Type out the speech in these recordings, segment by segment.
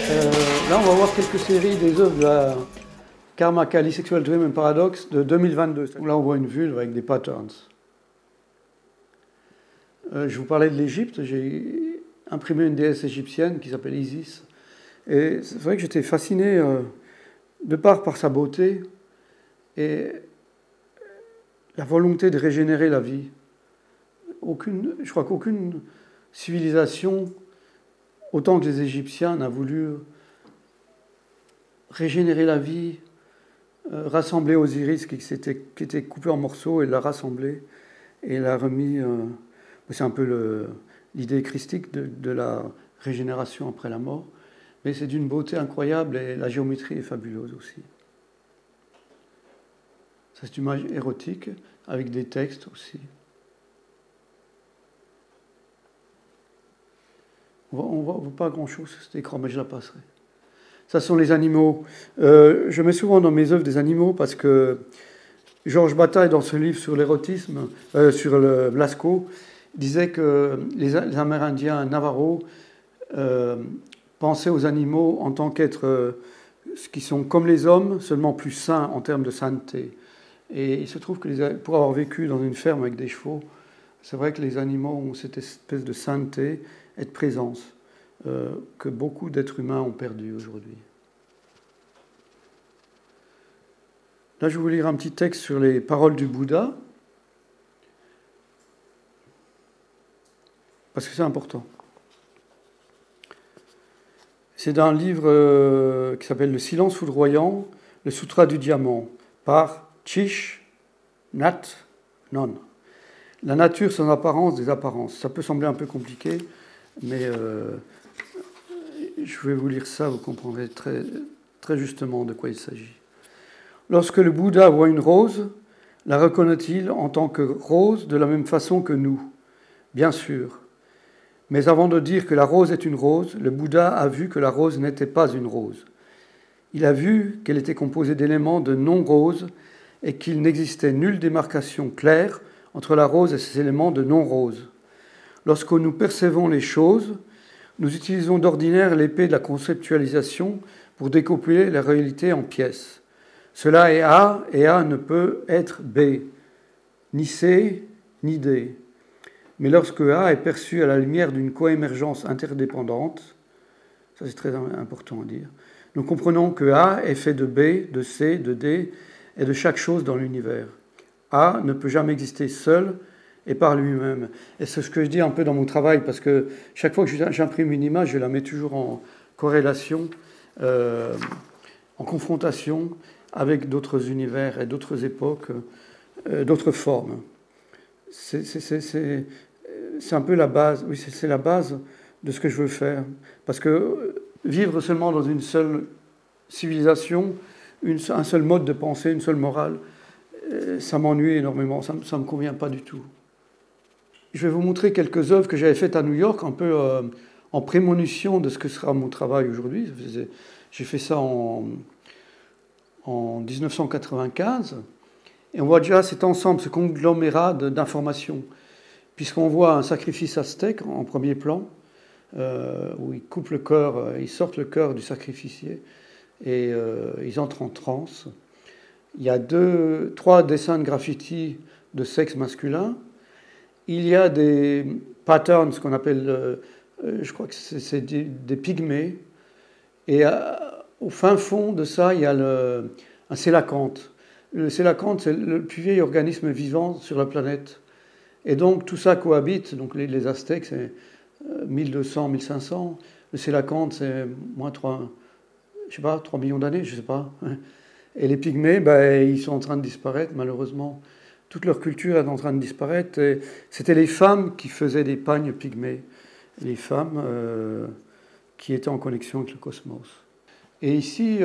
Là, on va voir quelques séries des œuvres de la Karma Kali Sexual Dream and Paradox de 2022. Là, on voit une vulve avec des patterns. Je vous parlais de l'Égypte. J'ai imprimé une déesse égyptienne qui s'appelle Isis. Et c'est vrai que j'étais fasciné de par sa beauté et la volonté de régénérer la vie. Je crois qu'aucune civilisation, autant que les Égyptiens, n'a voulu régénérer la vie, rassembler Osiris qui était coupé en morceaux et l'a rassemblé et l'a remis. C'est un peu l'idée christique de la régénération après la mort, mais c'est d'une beauté incroyable et la géométrie est fabuleuse aussi. Ça, c'est une image érotique avec des textes aussi. On ne voit pas grand-chose sur cet écran, mais je la passerai. Ça sont les animaux. Je mets souvent dans mes œuvres des animaux parce que Georges Bataille, dans ce livre sur l'érotisme, sur le Blasco, disait que les Amérindiens Navajo pensaient aux animaux en tant qu'êtres qui sont comme les hommes, seulement plus sains en termes de sainteté. Et il se trouve que pour avoir vécu dans une ferme avec des chevaux, c'est vrai que les animaux ont cette espèce de sainteté et de présence que beaucoup d'êtres humains ont perdu aujourd'hui. Là, je vais vous lire un petit texte sur les paroles du Bouddha, parce que c'est important. C'est d'un livre qui s'appelle « Le silence foudroyant, le sutra du diamant » par Thich Nhat Hanh. La nature sans apparence des apparences. Ça peut sembler un peu compliqué, mais je vais vous lire ça, vous comprendrez très, très justement de quoi il s'agit. Lorsque le Bouddha voit une rose, la reconnaît-il en tant que rose de la même façon que nous? Bien sûr. Mais avant de dire que la rose est une rose, le Bouddha a vu que la rose n'était pas une rose. Il a vu qu'elle était composée d'éléments de non-rose et qu'il n'existait nulle démarcation claire entre la rose et ces éléments de non-rose. Lorsque nous percevons les choses, nous utilisons d'ordinaire l'épée de la conceptualisation pour découper la réalité en pièces. Cela est A, et A ne peut être B, ni C, ni D. Mais lorsque A est perçu à la lumière d'une coémergence interdépendante, ça c'est très important à dire, nous comprenons que A est fait de B, de C, de D et de chaque chose dans l'univers. A ne peut jamais exister seul et par lui-même. Et c'est ce que je dis un peu dans mon travail, parce que chaque fois que j'imprime une image, je la mets toujours en corrélation, en confrontation avec d'autres univers et d'autres époques, d'autres formes. C'est un peu la base, oui, c'est la base de ce que je veux faire. Parce que vivre seulement dans une seule civilisation, un seul mode de pensée, une seule morale, ça m'ennuie énormément, ça ne me convient pas du tout. Je vais vous montrer quelques œuvres que j'avais faites à New York, un peu en prémonition de ce que sera mon travail aujourd'hui. J'ai fait ça en 1995, et on voit déjà cet ensemble, ce conglomérat d'informations, puisqu'on voit un sacrifice aztèque en premier plan, où ils coupent le cœur, ils sortent le cœur du sacrificié, et ils entrent en transe. Il y a 3 dessins de graffiti de sexe masculin. Il y a des patterns, ce qu'on appelle, je crois que c'est des pygmées. Et au fin fond de ça, il y a un sélacanthe. Le sélacanthe, c'est le plus vieil organisme vivant sur la planète. Et donc tout ça cohabite. Donc les Aztèques, c'est 1200, 1500. Le sélacanthe, c'est moins 3 millions d'années, je ne sais pas. Et les pygmées, ils sont en train de disparaître, malheureusement. Toute leur culture est en train de disparaître. Et c'était les femmes qui faisaient des pagnes pygmées. Les femmes qui étaient en connexion avec le cosmos. Et ici,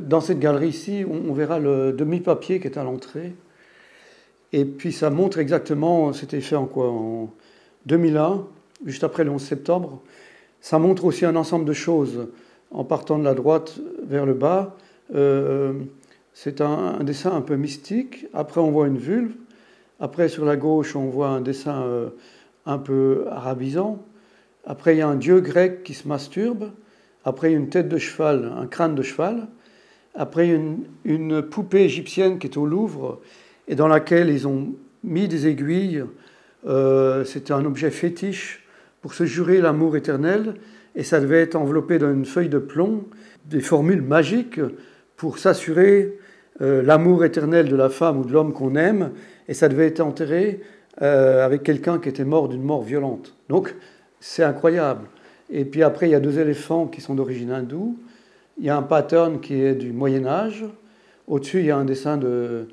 dans cette galerie-ci, on verra le demi-papier qui est à l'entrée. Et puis ça montre exactement, c'était fait en 2001, juste après le 11 septembre. Ça montre aussi un ensemble de choses. En partant de la droite vers le bas, c'est un dessin un peu mystique. Après, on voit une vulve. Après, sur la gauche, on voit un dessin un peu arabisant. Après, il y a un dieu grec qui se masturbe après une tête de cheval, un crâne de cheval, après une poupée égyptienne qui est au Louvre et dans laquelle ils ont mis des aiguilles. C'était un objet fétiche pour se jurer l'amour éternel et ça devait être enveloppé dans une feuille de plomb, des formules magiques pour s'assurer l'amour éternel de la femme ou de l'homme qu'on aime, et ça devait être enterré avec quelqu'un qui était mort d'une mort violente. Donc c'est incroyable. Et puis après, il y a 2 éléphants qui sont d'origine hindoue. Il y a un pattern qui est du Moyen-Âge. Au-dessus, il y a un dessin de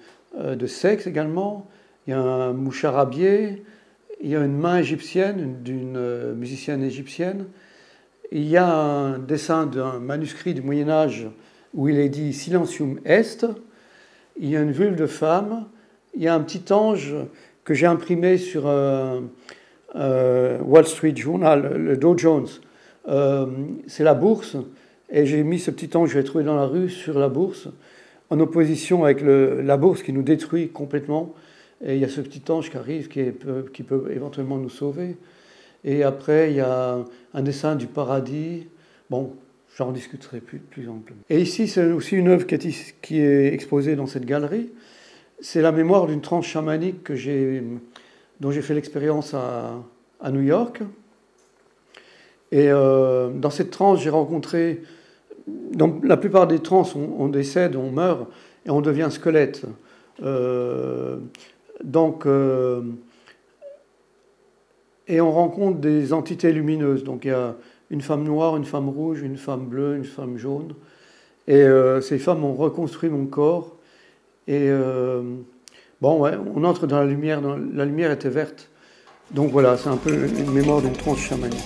sexe également. Il y a un moucharabier. Il y a une main égyptienne d'une musicienne égyptienne. Il y a un dessin d'un manuscrit du Moyen-Âge où il est dit Silentium est. Il y a une vulve de femme. Il y a un petit ange que j'ai imprimé sur Wall Street Journal, le Dow Jones. C'est la bourse. Et j'ai mis ce petit ange que j'ai trouvé dans la rue sur la bourse, en opposition avec la bourse qui nous détruit complètement. Et il y a ce petit ange qui arrive, qui peut éventuellement nous sauver. Et après, il y a un dessin du paradis. Bon, j'en discuterai plus amplement. Et ici, c'est aussi une œuvre qui est exposée dans cette galerie. C'est la mémoire d'une transe chamanique dont j'ai fait l'expérience à New York. Et dans cette transe, j'ai rencontré... Dans la plupart des transes, on décède, on meurt, et on devient squelette. Et on rencontre des entités lumineuses. Donc il y a une femme noire, une femme rouge, une femme bleue, une femme jaune. Et ces femmes ont reconstruit mon corps. Et on entre dans la lumière. La lumière était verte. Donc voilà, c'est un peu une mémoire d'une transe chamanique.